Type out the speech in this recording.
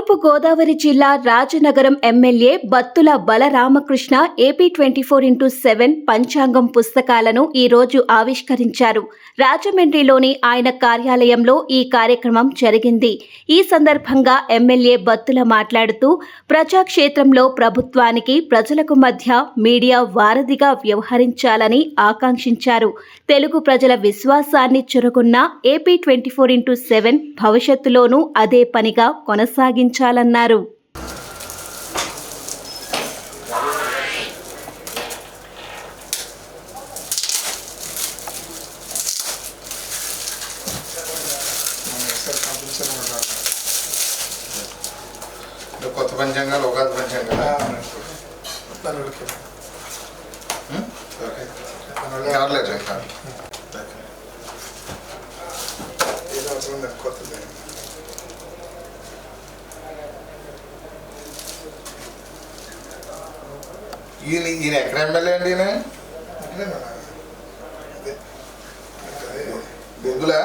తూర్పు గోదావరి జిల్లా Rajanagaram MLA Battula Balaramakrishna AP 24x7 పంచాంగం పుస్తకాలను ఈరోజు ఆవిష్కరించారు. రాజమండ్రిలోని ఆయన కార్యాలయంలో ఈ కార్యక్రమం జరిగింది. ఈ సందర్భంగా ఎమ్మెల్యే బత్తుల మాట్లాడుతూ ప్రజాక్షేత్రంలో ప్రభుత్వానికి ప్రజలకు మధ్య మీడియా వారధిగా వ్యవహరించాలని ఆకాంక్షించారు. తెలుగు ప్రజల విశ్వాసాన్ని చురగొన్న ఏపీ 24x7 భవిష్యత్తులోనూ అదే పనిగా కొనసాగించాలన్నారు. కొత్త పంచాంగాలు ఉగాది పంచాంగాలు కొత్తది. ఈయన ఎక్కడ ఎమ్మెల్యే అండి? ఈయన బొగ్గులా